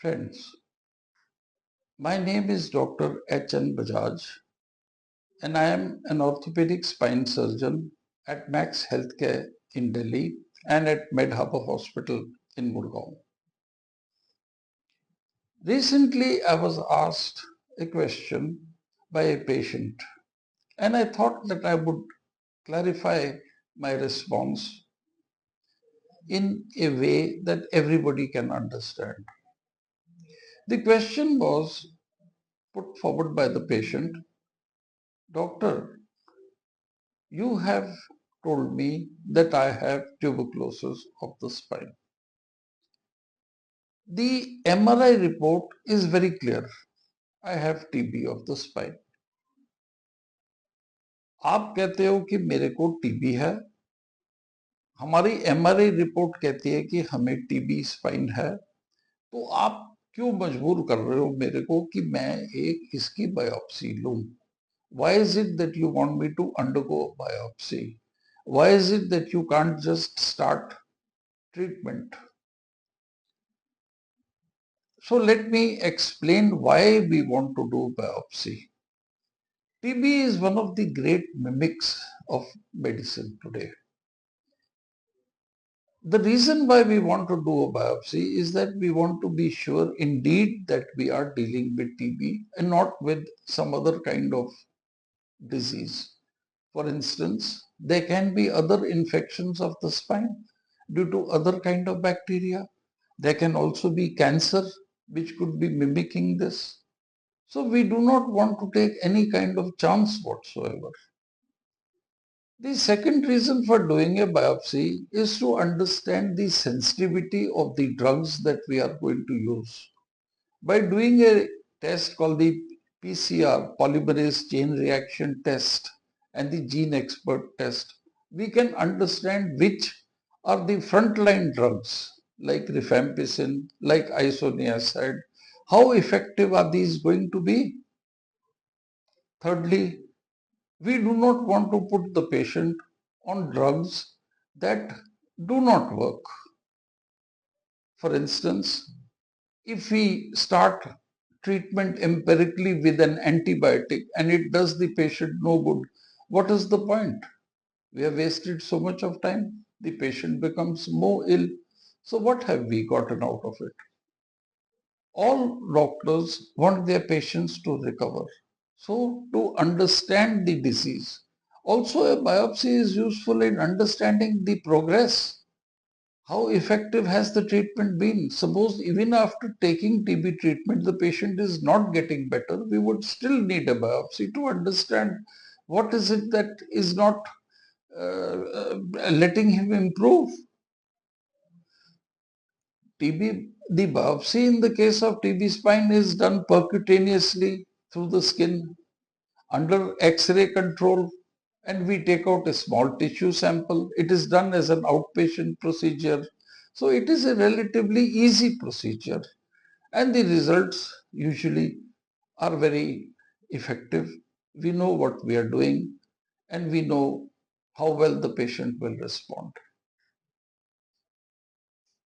Friends, my name is Dr. H.N. Bajaj and I am an orthopedic spine surgeon at Max Healthcare in Delhi and at Medhaba Hospital in Gurgaon. Recently, I was asked a question by a patient and I thought that I would clarify my response in a way that everybody can understand. The question was put forward by the patient, Doctor, you have told me that I have tuberculosis of the spine. The MRI report is very clear. I have TB of the spine. आप कहते हो कि मेरे को TB है, हमारी MRI report कहती है कि हमें टीबी स्पाइन है, तो आप क्यों मजबूर कर रहे हो मेरे को कि मैं एक इसकी बायोप्सी लूं? Why is it that you want me to undergo a biopsy? Why is it that you can't just start treatment? So let me explain why we want to do biopsy. TB is one of the great mimics of medicine today. The reason why we want to do a biopsy is that we want to be sure indeed that we are dealing with TB and not with some other kind of disease. For instance, there can be other infections of the spine due to other kind of bacteria. There can also be cancer which could be mimicking this. So we do not want to take any kind of chance whatsoever. The second reason for doing a biopsy is to understand the sensitivity of the drugs that we are going to use. By doing a test called the PCR, polymerase chain reaction test, and the gene expert test, we can understand which are the frontline drugs like rifampicin, like isoniazid. How effective are these going to be? Thirdly, we do not want to put the patient on drugs that do not work. For instance, if we start treatment empirically with an antibiotic and it does the patient no good, what is the point? We have wasted so much of time. The patient becomes more ill. So what have we gotten out of it? All doctors want their patients to recover. So to understand the disease. Also a biopsy is useful in understanding the progress. How effective has the treatment been? Suppose even after taking TB treatment, the patient is not getting better, we would still need a biopsy to understand what is it that is not letting him improve. The biopsy in the case of TB spine is done percutaneously through the skin under X-ray control, and we take out a small tissue sample. It is done as an outpatient procedure. So it is a relatively easy procedure and the results usually are very effective. We know what we are doing and we know how well the patient will respond.